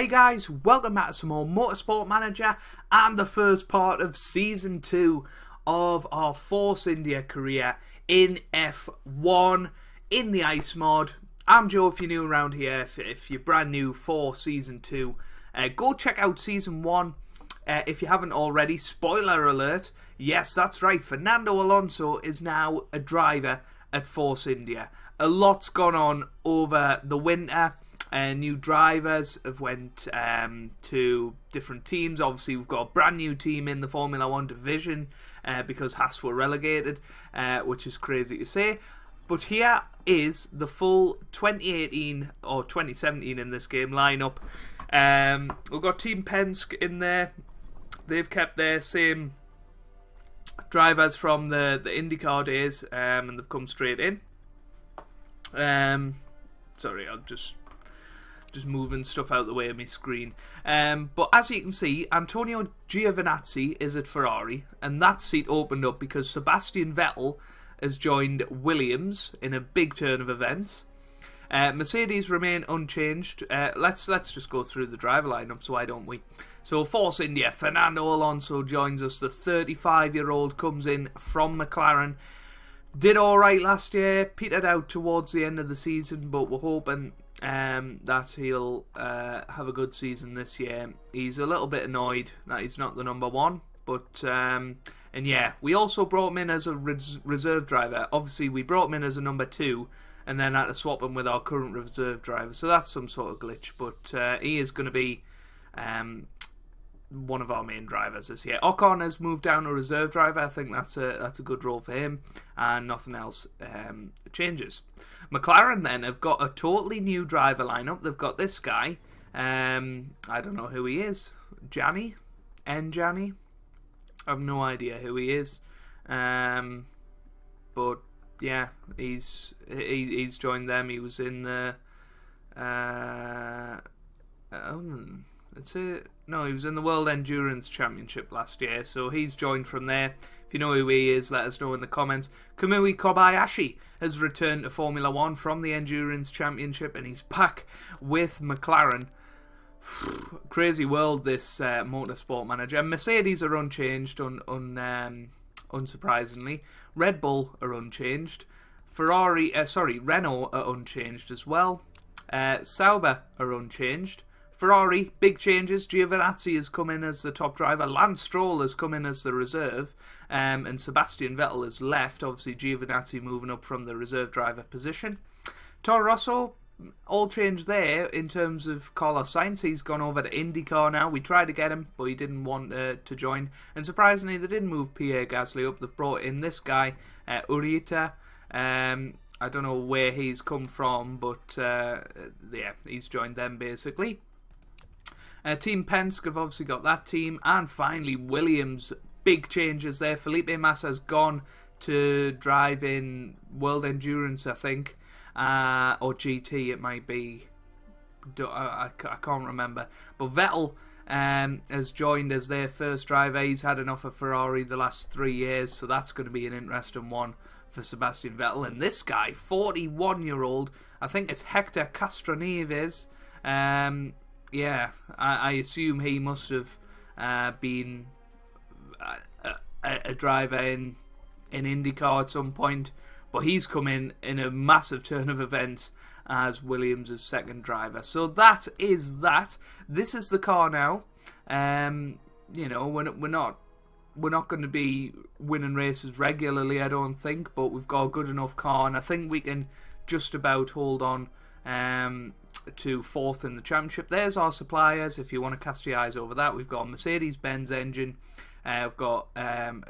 Hey guys, welcome back to some more Motorsport Manager and the first part of Season 2 of our Force India career in F1 in the Ice mod. I'm Joe if you're new around here. If you're brand new for Season 2, go check out Season 1 if you haven't already. Spoiler alert, yes that's right, Fernando Alonso is now a driver at Force India. A lot's gone on over the winter. New drivers have went to different teams. Obviously we've got a brand new team in the Formula 1 division because Haas were relegated, which is crazy to say. But here is the full 2018 or 2017 in this game lineup. We've got Team Penske in there. They've kept their same drivers from the IndyCar days, and they've come straight in. Sorry, I'll just moving stuff out of the way of my screen. But as you can see, Antonio Giovinazzi is at Ferrari, and that seat opened up because Sebastian Vettel has joined Williams in a big turn of events. Mercedes remain unchanged. Let's just go through the driver lineups, why don't we? So Force India, Fernando Alonso joins us. The 35-year-old comes in from McLaren. Did alright last year, petered out towards the end of the season, but we're hoping that he'll have a good season this year. He's a little bit annoyed that he's not the number one, but and yeah, we also brought him in as a reserve driver. Obviously we brought him in as a number 2 and then had to swap him with our current reserve driver, so that's some sort of glitch, but he is going to be one of our main drivers this year. Ocon has moved down to reserve driver. I think that's a good role for him, and nothing else changes. McLaren then have got a totally new driver lineup. They've got this guy. I don't know who he is. Gianni? Gianni? I have no idea who he is. But yeah, he's joined them. He was in the he was in the World Endurance Championship last year, so he's joined from there. If you know who he is, let us know in the comments. Kamui Kobayashi has returned to Formula 1 from the Endurance Championship, and he's back with McLaren. Crazy world, this Motorsport Manager. Mercedes are unchanged, unsurprisingly. Red Bull are unchanged. Renault are unchanged as well. Sauber are unchanged. Ferrari, big changes. Giovinazzi has come in as the top driver. Lance Stroll has come in as the reserve. And Sebastian Vettel has left. Obviously, Giovinazzi moving up from the reserve driver position. Toro Rosso, all changed there in terms of Carlos Sainz. He's gone over to IndyCar now. We tried to get him, but he didn't want to join. And surprisingly, they didn't move Pierre Gasly up. They've brought in this guy, Urita. I don't know where he's come from, but yeah, he's joined them basically. Team Penske have obviously got that team. And finally, Williams. Big changes there. Felipe Massa's gone to drive in World Endurance, I think. Or GT, it might be. I can't remember. But Vettel has joined as their first driver. He's had enough of Ferrari the last 3 years, so that's going to be an interesting one for Sebastian Vettel. And this guy, 41-year-old, I think it's Hector Castroneves. Yeah, I assume he must have been a driver in IndyCar at some point, but he's come in a massive turn of events as Williams' second driver. So that is that. This is the car now. You know, we're not going to be winning races regularly, I don't think, but we've got a good enough car, and I think we can just about hold on to 4th in the championship. There's our suppliers if you want to cast your eyes over that. We've got a Mercedes-Benz engine. We've got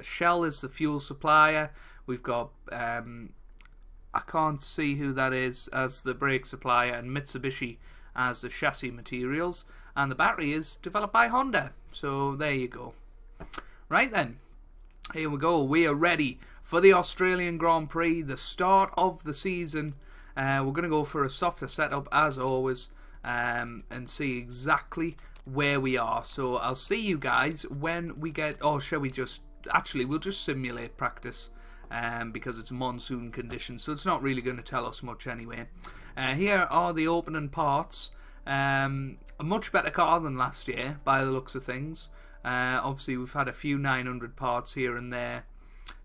Shell as the fuel supplier. We've got I can't see who that is as the brake supplier, and Mitsubishi as the chassis materials, and the battery is developed by Honda. So there you go. Right then, here we go. We are ready for the Australian Grand Prix, the start of the season. We're going to go for a softer setup as always, and see exactly where we are. So I'll see you guys when we get, or shall we just, actually we'll just simulate practice because it's monsoon conditions, so it's not really going to tell us much anyway. Here are the opening parts. A much better car than last year by the looks of things. Obviously we've had a few 900 parts here and there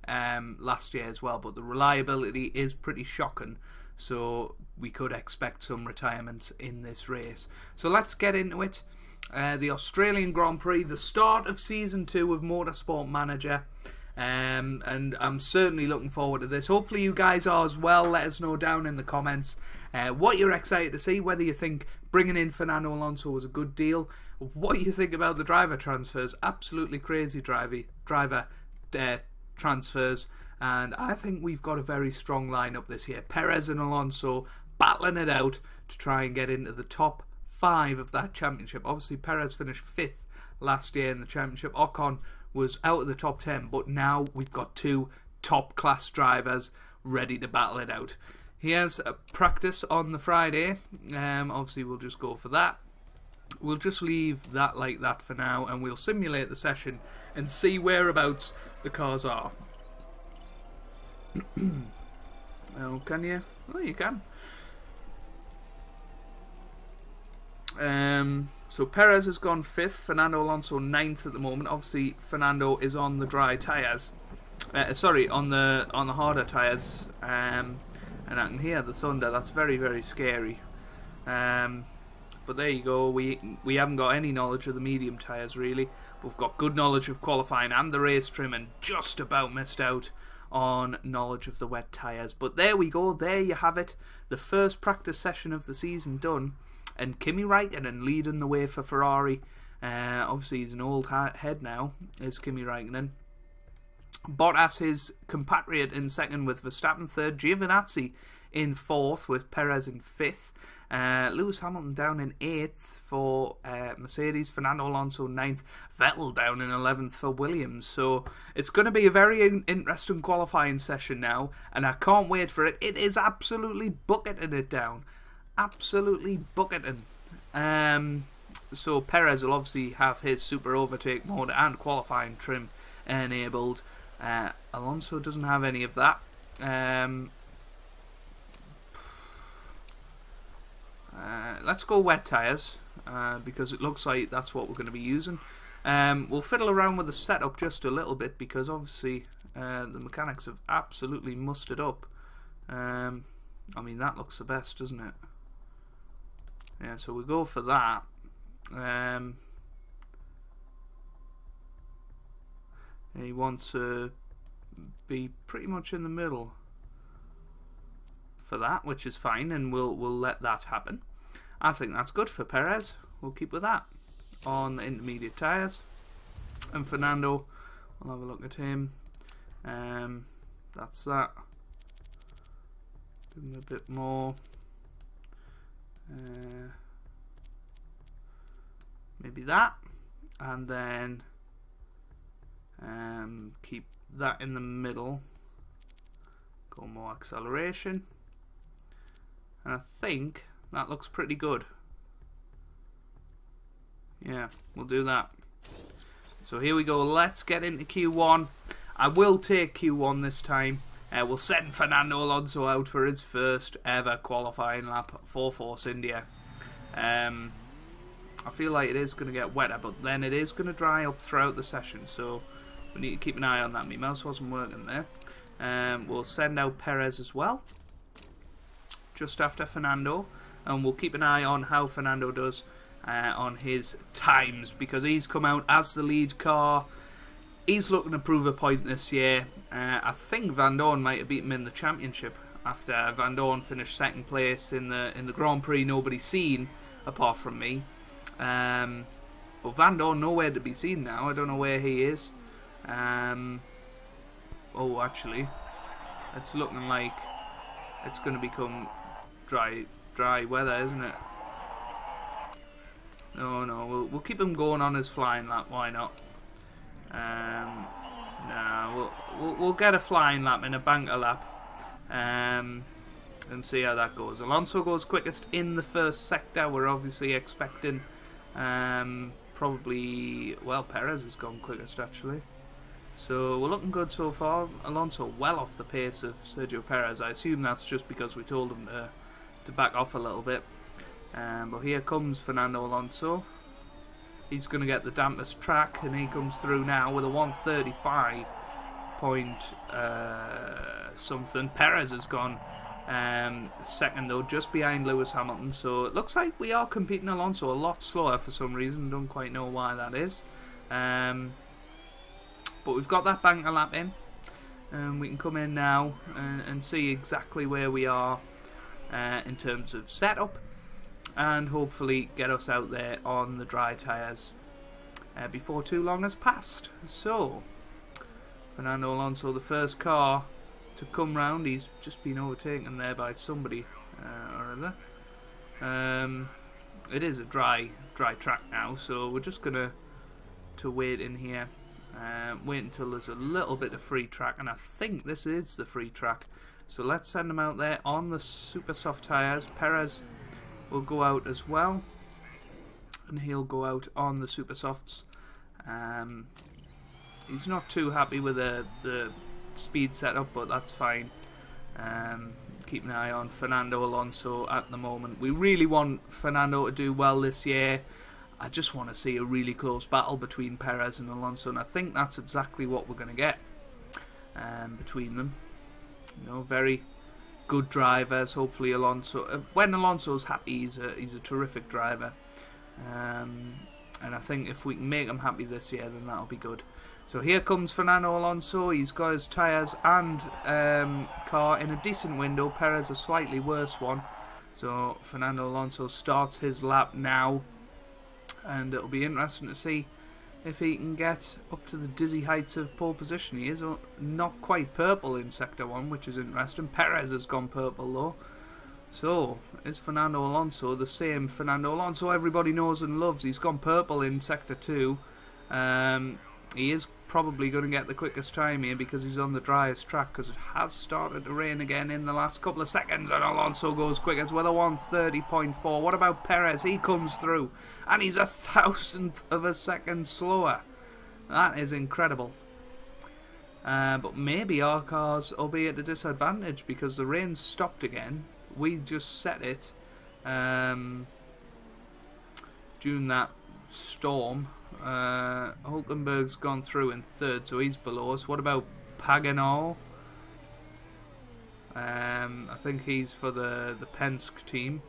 last year as well, but the reliability is pretty shocking, so we could expect some retirements in this race. So let's get into it. The Australian Grand Prix, the start of Season 2 of Motorsport Manager, and I'm certainly looking forward to this. Hopefully you guys are as well. Let us know down in the comments what you're excited to see, whether you think bringing in Fernando Alonso was a good deal, what you think about the driver transfers. Absolutely crazy driver transfers, and I think we've got a very strong lineup this year. Perez and Alonso battling it out to try and get into the top 5 of that championship. Obviously Perez finished 5th last year in the championship. Ocon was out of the top 10, but now we've got 2 top class drivers ready to battle it out. He has a practice on the Friday. Obviously we'll just go for that. We'll just leave that like that for now, and we'll simulate the session and see whereabouts the cars are. Oh, can you? Oh, you can. So Perez has gone 5th, Fernando Alonso 9th at the moment. Obviously Fernando is on the dry tyres, sorry, on the harder tyres, and I can hear the thunder. That's very, very scary. But there you go. We haven't got any knowledge of the medium tyres really. We've got good knowledge of qualifying and the race trim, and just about missed out on knowledge of the wet tyres. But there we go. There you have it. The first practice session of the season done. And Kimi Räikkönen leading the way for Ferrari. Obviously he's an old head now, is Kimi Räikkönen. Bottas, his compatriot, in 2nd with Verstappen 3rd. Giovinazzi in 4th with Perez in 5th. Lewis Hamilton down in 8th for Mercedes. Fernando Alonso 9th. Vettel down in 11th for Williams. So it's going to be a very interesting qualifying session now, and I can't wait for it. It is absolutely bucketing it down. Absolutely bucketing. So Perez will obviously have his super overtake mode and qualifying trim enabled. Alonso doesn't have any of that. Let's go wet tyres, because it looks like that's what we're going to be using. We'll fiddle around with the setup just a little bit, because obviously the mechanics have absolutely mustered up. I mean, that looks the best, doesn't it? Yeah, so we go for that. He wants to be pretty much in the middle for that, which is fine, and we'll let that happen. I think that's good for Perez. We'll keep with that on the intermediate tyres. And Fernando, we'll have a look at him. That's that. Give him a bit more. Maybe that, and then keep that in the middle. Go more acceleration, and I think that looks pretty good. Yeah, we'll do that. So here we go. Let's get into Q1. I will take Q1 this time. We'll send Fernando Alonso out for his first ever qualifying lap for Force India. I feel like it is going to get wetter, but then it is going to dry up throughout the session, so we need to keep an eye on that. My mouse wasn't working there. We'll send out Perez as well, just after Fernando, and we'll keep an eye on how Fernando does on his times, because he's come out as the lead car. He's looking to prove a point this year. I think Van Dorn might have beaten him in the championship after Van Dorn finished 2nd place in the Grand Prix. Nobody's seen apart from me. But Van Dorn nowhere to be seen now. I don't know where he is. Oh, actually, it's looking like it's going to become dry weather, isn't it? No, we'll keep him going on his flying lap. Why not? No, we'll get a flying lap in a banker lap, and see how that goes. Alonso goes quickest in the first sector. We're obviously expecting probably, well, Perez has gone quickest actually. So we're looking good so far. Alonso well off the pace of Sergio Perez. I assume that's just because we told him to back off a little bit. But here comes Fernando Alonso. He's going to get the dampest track, and he comes through now with a 135 point something. Perez has gone second though, just behind Lewis Hamilton. So it looks like we are competing Alonso a lot slower for some reason. Don't quite know why that is. But we've got that banker lap in. We can come in now and see exactly where we are in terms of setup, and hopefully get us out there on the dry tyres before too long has passed. So, Fernando Alonso, the first car to come round. He's just been overtaken there by somebody or other. It is a dry track now, so we're just gonna wait in here. Wait until there's a little bit of free track, and I think this is the free track. So let's send him out there on the super soft tyres. Perez will go out as well, and he'll go out on the super softs. He's not too happy with the speed setup, but that's fine. Keep an eye on Fernando Alonso at the moment. We really want Fernando to do well this year. I just want to see a really close battle between Perez and Alonso, and I think that's exactly what we're going to get between them. You know, very good drivers. Hopefully Alonso, when Alonso's happy, he's a terrific driver, and I think if we can make him happy this year, then that'll be good. So here comes Fernando Alonso. He's got his tyres and car in a decent window. Perez a slightly worse one. So Fernando Alonso starts his lap now, and it'll be interesting to see if he can get up to the dizzy heights of pole position. He is not quite purple in Sector 1, which is interesting. Perez has gone purple though. So, is Fernando Alonso the same Fernando Alonso everybody knows and loves? He's gone purple in Sector 2. He is probably going to get the quickest time here because he's on the driest track, because it has started to rain again in the last couple of seconds, and Alonso goes quickest with a 130.4. What about Perez? He comes through, and he's 1,000th of a second slower. That is incredible. But maybe our cars will be at a disadvantage because the rain stopped again. We just set it during that storm. Hulkenberg's gone through in third, so he's below us. What about Pagano? I think he's for the Penske team.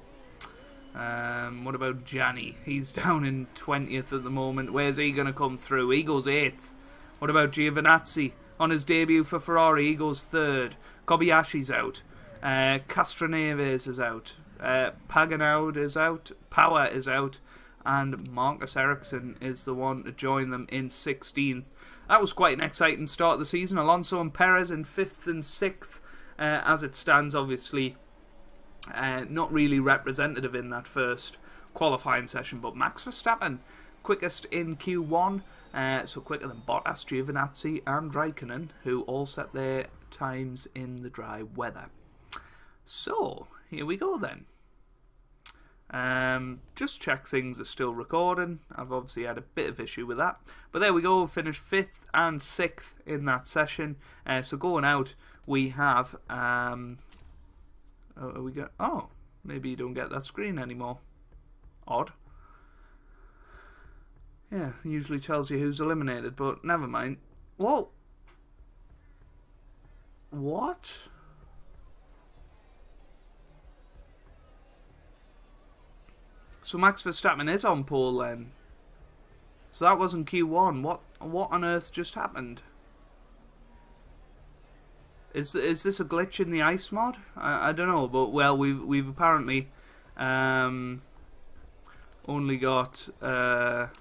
What about Gianni? He's down in 20th at the moment. Where's he going to come through? He goes 8th. What about Giovinazzi? On his debut for Ferrari, he goes 3rd. Kobayashi's out. Castroneves is out. Pagano is out. Power is out. And Marcus Ericsson is the one to join them in 16th. That was quite an exciting start of the season. Alonso and Perez in 5th and 6th. As it stands, obviously, not really representative in that first qualifying session. But Max Verstappen, quickest in Q1. So quicker than Bottas, Giovinazzi and Raikkonen, who all set their times in the dry weather. So, here we go then. Just check things are still recording. I've obviously had a bit of issue with that. But there we go, finished 5th and 6th in that session. So going out, we have... oh, maybe you don't get that screen anymore. Odd. Yeah, usually tells you who's eliminated, but never mind. Whoa! What? So Max Verstappen is on pole then. So that wasn't Q1. What on earth just happened? Is this a glitch in the ice mod? I don't know, but well, we've apparently only got what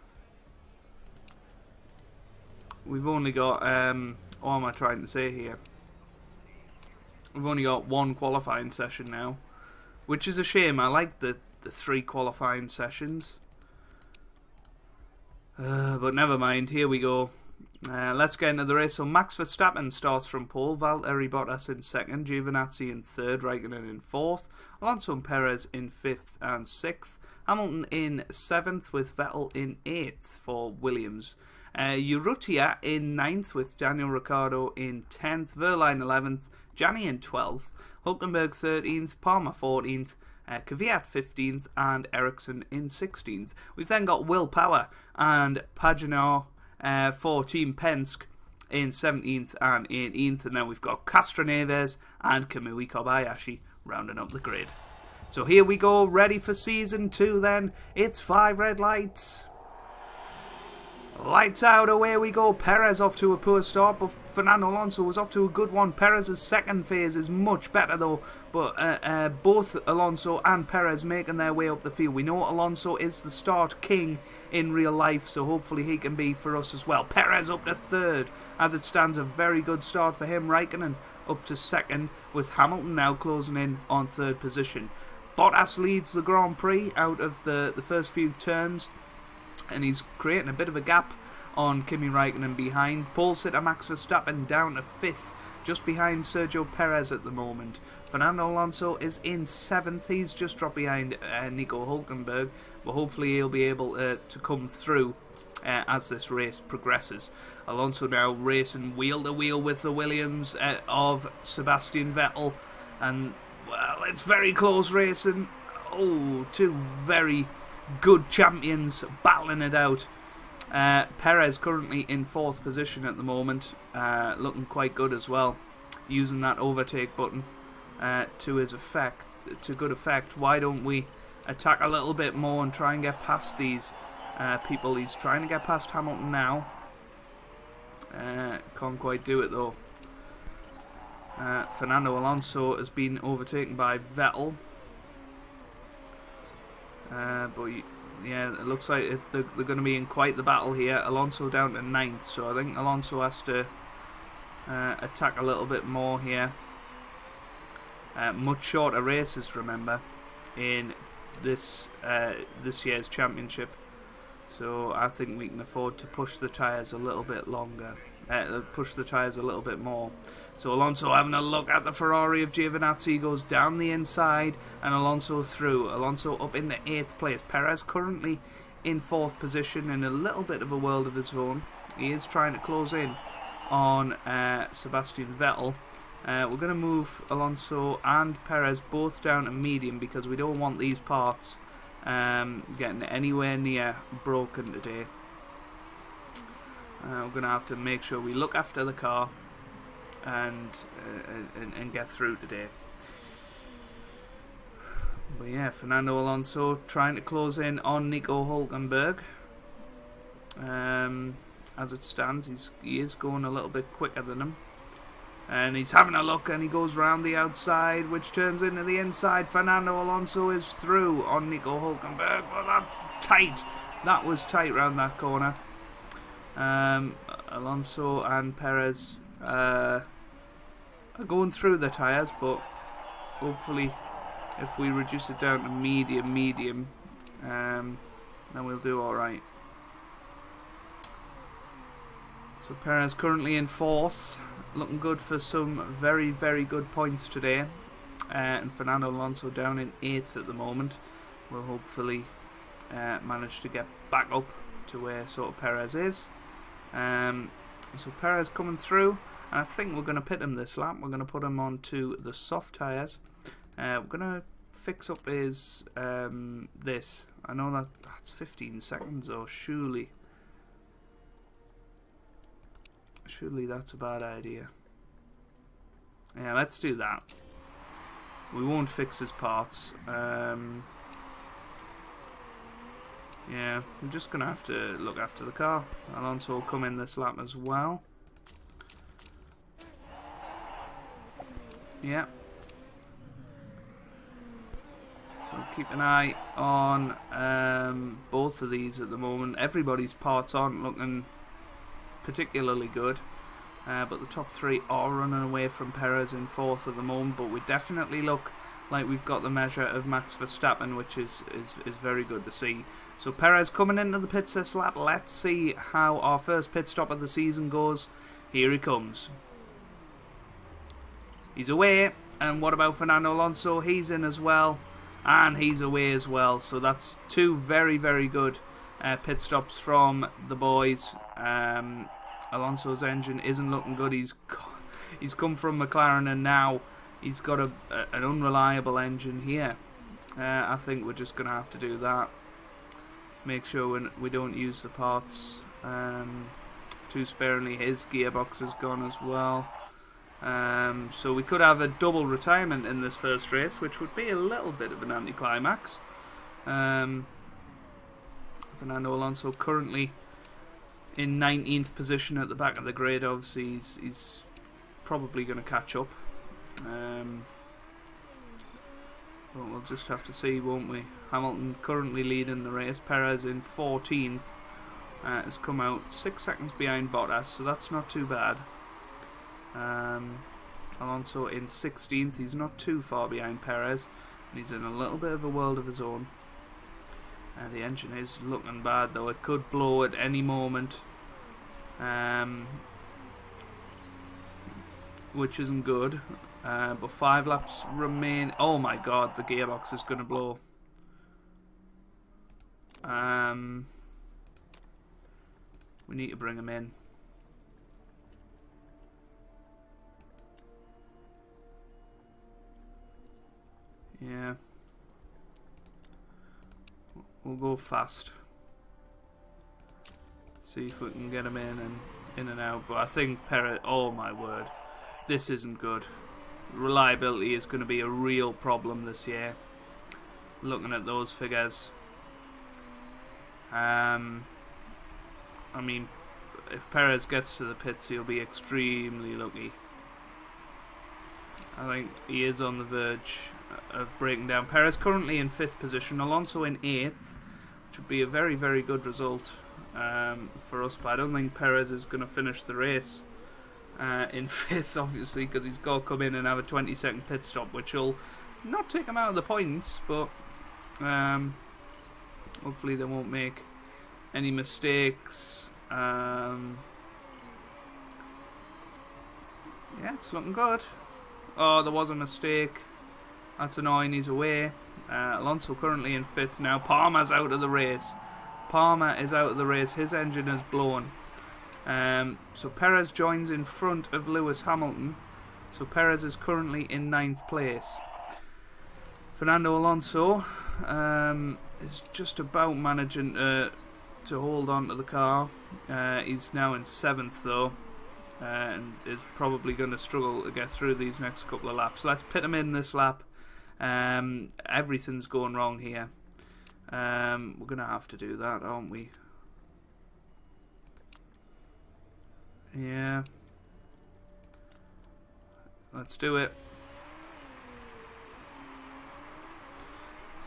am I trying to say here? We've only got one qualifying session now, which is a shame. I like the 3 qualifying sessions. But never mind, here we go. Let's get into the race. So Max Verstappen starts from pole, Valtteri Bottas in 2nd, Giovinazzi in 3rd, Raikkonen in 4th, Alonso and Perez in 5th and 6th, Hamilton in 7th with Vettel in 8th for Williams. Urrutia in 9th with Daniel Ricciardo in 10th, Verline 11th, Gianni in 12th, Hulkenberg 13th, Palmer 14th, Kvyat 15th, and Ericsson in 16th. We've then got Will Power and Paginot for Team Penske in 17th and 18th, and then we've got Castroneves and Kamui Kobayashi rounding up the grid. So here we go, ready for Season 2 then. It's 5 red lights. Lights out, away we go. Perez off to a poor start, but Fernando Alonso was off to a good one. Perez's second phase is much better though, but both Alonso and Perez making their way up the field. We know Alonso is the start king in real life, so hopefully he can be for us as well. Perez up to third. As it stands, a very good start for him. Raikkonen up to second, with Hamilton now closing in on third position. Bottas leads the Grand Prix out of the first few turns, and he's creating a bit of a gap on Kimi Raikkonen behind. Pole sitter Max Verstappen down to 5th, just behind Sergio Perez at the moment. Fernando Alonso is in 7th. He's just dropped behind Nico Hülkenberg, but hopefully he'll be able to come through as this race progresses. Alonso now racing wheel to wheel with the Williams of Sebastian Vettel, and well, it's very close racing. Oh, two very good champions battling it out. Perez currently in 4th position at the moment, looking quite good as well, using that overtake button to good effect. Why don't we attack a little bit more and try and get past these people? He's trying to get past Hamilton now. Can't quite do it though. Fernando Alonso has been overtaken by Vettel. But yeah, it looks like they're going to be in quite the battle here. Alonso down to 9th, so I think Alonso has to attack a little bit more here. Much shorter races, remember, in this year's championship. So I think we can afford to push the tyres a little bit longer. Push the tyres a little bit more. So Alonso having a look at the Ferrari of Giovinazzi, goes down the inside, and Alonso through. Alonso up in the 8th place. Perez currently in 4th position in a little bit of a world of his own. He is trying to close in on Sebastian Vettel. We're going to move Alonso and Perez both down to medium because we don't want these parts getting anywhere near broken today. We're going to have to make sure we look after the car and get through today. But yeah, Fernando Alonso trying to close in on Nico Hülkenberg. As it stands, he is going a little bit quicker than him. And he's having a look, and he goes round the outside, which turns into the inside. Fernando Alonso is through on Nico Hülkenberg. Well, that's tight. That was tight round that corner. Alonso and Perez are going through the tyres, but hopefully if we reduce it down to medium, then we'll do alright. So Perez currently in 4th, looking good for some very, very good points today. And Fernando Alonso down in 8th at the moment. Will hopefully manage to get back up to where sort of Perez is. So Perez coming through, and I think we're going to pit him this lap. We're going to put him onto the soft tyres. We're going to fix up his this. I know that's 15 seconds, or surely that's a bad idea. Yeah, let's do that. We won't fix his parts. Yeah, we're just going to have to look after the car. Alonso will come in this lap as well. Yeah. So keep an eye on both of these at the moment. Everybody's parts aren't looking particularly good. But the top 3 are running away from Perez in 4th at the moment. But we definitely look like we've got the measure of Max Verstappen, which is very good to see. So Perez coming into the pits this lap. Let's see how our first pit stop of the season goes. Here he comes. He's away. And what about Fernando Alonso? He's in as well. And he's away as well. So that's 2 very, very good pit stops from the boys. Alonso's engine isn't looking good. He's come from McLaren, and now he's got an unreliable engine here. I think we're just going to have to do that. Make sure we don't use the parts too sparingly. His gearbox is gone as well. So we could have a double retirement in this first race, which would be a little bit of an anticlimax. Fernando Alonso currently in 19th position at the back of the grid. Obviously he's probably going to catch up. But we'll just have to see, won't we? Hamilton currently leading the race. Perez in 14th has come out 6 seconds behind Bottas, so that's not too bad. Alonso in 16th. He's not too far behind Perez, and he's in a little bit of a world of his own. The engine is looking bad, though. It could blow at any moment, which isn't good. But 5 laps remain. Oh my god, the gearbox is going to blow. We need to bring him in. Yeah. We'll go fast. See if we can get him in and out. But I think Perez. Oh my word. This isn't good. Reliability is going to be a real problem this year. Looking at those figures. I mean, if Perez gets to the pits, he'll be extremely lucky. I think he is on the verge of breaking down. Perez currently in 5th position, Alonso in 8th, which would be a very, very good result for us, but I don't think Perez is going to finish the race in 5th, obviously, because he's got to come in and have a 20-second pit stop, which will not take him out of the points, but hopefully they won't make any mistakes. Yeah, it's looking good. Oh, there was a mistake. That's annoying. He's away. Alonso currently in 5th now. Palmer's out of the race. Palmer is out of the race. His engine is blown. So Perez joins in front of Lewis Hamilton. So Perez is currently in 9th place. Fernando Alonso is just about managing to hold on to the car. He's now in 7th though. And is probably going to struggle to get through these next couple of laps. Let's pit him in this lap. Everything's going wrong here. We're going to have to do that, aren't we? Yeah. Let's do it.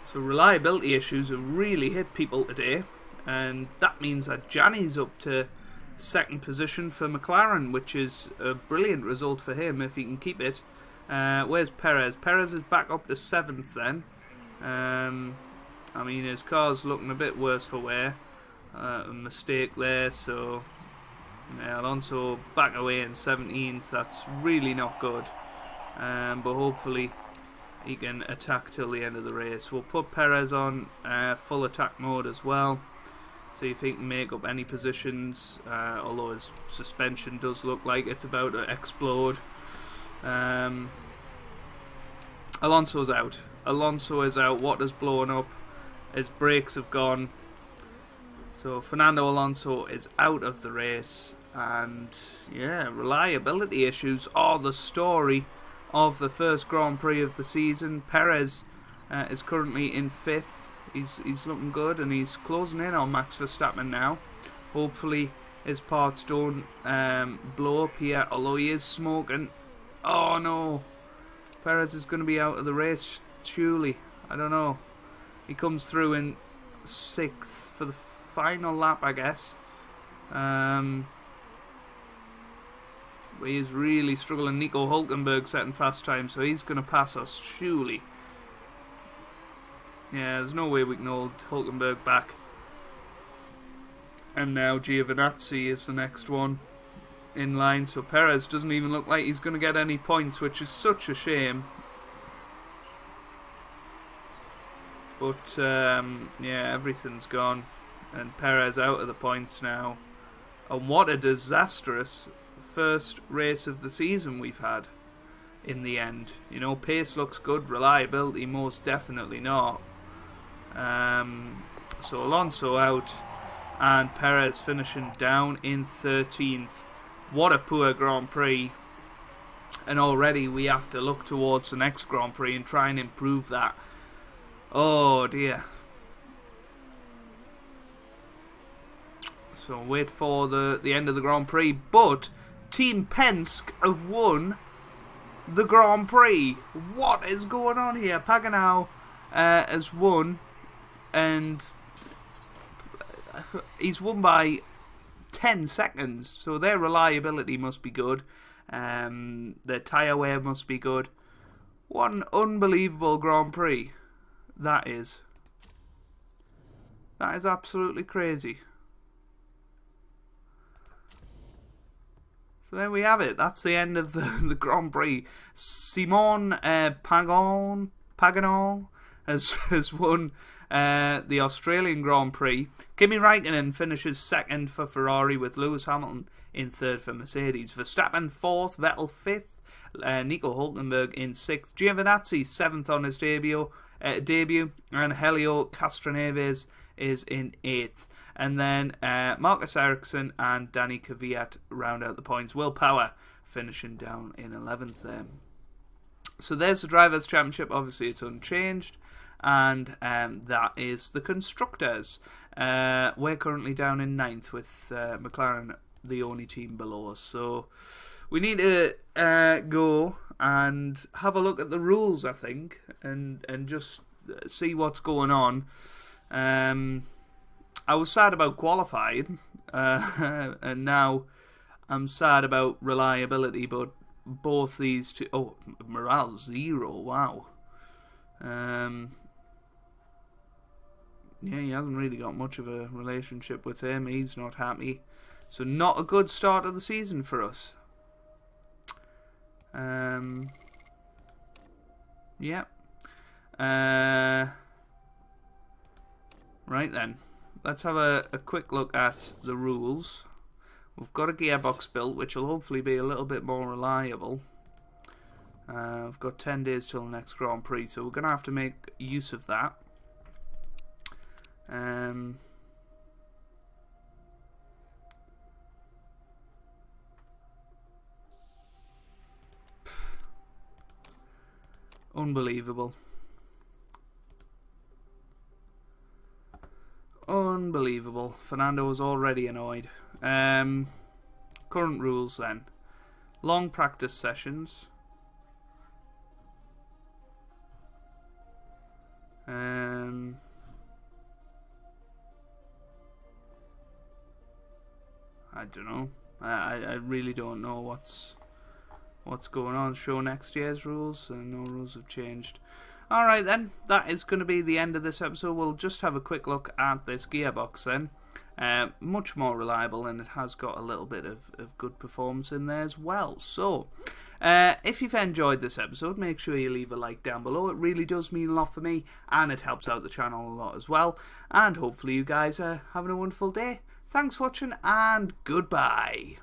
So reliability issues have really hit people today, and that means that Gianni's up to 2nd position for McLaren, which is a brilliant result for him if he can keep it. Where's Perez? Perez is back up to 7th then. I mean, his car's looking a bit worse for wear. A mistake there, so yeah, Alonso back away in 17th. That's really not good. But hopefully he can attack till the end of the race. We'll put Perez on full attack mode as well. See if he can make up any positions, although his suspension does look like it's about to explode. Alonso's out. Alonso is out. Water's blowing up. His brakes have gone. So Fernando Alonso is out of the race. And yeah, reliability issues are the story of the first Grand Prix of the season. Perez is currently in 5th. He's looking good, and he's closing in on Max Verstappen now. Hopefully his parts don't blow up here, although he is smoking. Oh no, Perez is going to be out of the race surely. I don't know. He comes through in 6th for the final lap, I guess. But he is really struggling. Nico Hülkenberg setting fast time, so he's going to pass us surely. Yeah, there's no way we can hold Hülkenberg back. And now Giovinazzi is the next one in line. So Perez doesn't even look like he's going to get any points, which is such a shame. But yeah, everything's gone. And Perez out of the points now. And what a disastrous first race of the season we've had. in the end. You know, pace looks good, reliability most definitely not. So Alonso out, and Perez finishing down in 13th. What a poor Grand Prix. And already we have to look towards the next Grand Prix and try and improve that. Oh dear. So wait for the end of the Grand Prix. But Team Penske have won the Grand Prix. What is going on here? Paganao has won, and he's won by 10 seconds. So their reliability must be good. Their tyre wear must be good. What an unbelievable Grand Prix that is. That is absolutely crazy. So there we have it. That's the end of the Grand Prix. Simon Pagenaud has won the Australian Grand Prix. Kimi Raikkonen finishes second for Ferrari, with Lewis Hamilton in third for Mercedes. Verstappen fourth, Vettel fifth, Nico Hulkenberg in sixth, Giovinazzi seventh on his debut, and Helio Castroneves is in eighth. And then Marcus Ericsson and Danny Kvyat round out the points. Will Power finishing down in 11th there. So there's the Drivers' Championship. Obviously it's unchanged. And that is the Constructors. We're currently down in 9th, with McLaren the only team below us. So we need to go and have a look at the rules, I think, and just see what's going on. I was sad about qualifying, and now I'm sad about reliability, but both these two... Oh, morale 0, wow. Yeah, he hasn't really got much of a relationship with him. He's not happy. So not a good start of the season for us. Yeah. Right then. Let's have a quick look at the rules. We've got a gearbox built, which will hopefully be a little bit more reliable. We've got 10 days till the next Grand Prix, so we're going to have to make use of that. Unbelievable. Unbelievable. Fernando was already annoyed. Current rules then. Long practice sessions. I don't know. I really don't know what's going on. Show next year's rules, and no rules have changed. Alright then, that is going to be the end of this episode. We'll just have a quick look at this gearbox then. Much more reliable, and it has got a little bit of good performance in there as well. So, if you've enjoyed this episode, make sure you leave a like down below. It really does mean a lot for me, and it helps out the channel a lot as well. And hopefully you guys are having a wonderful day. Thanks for watching, and goodbye.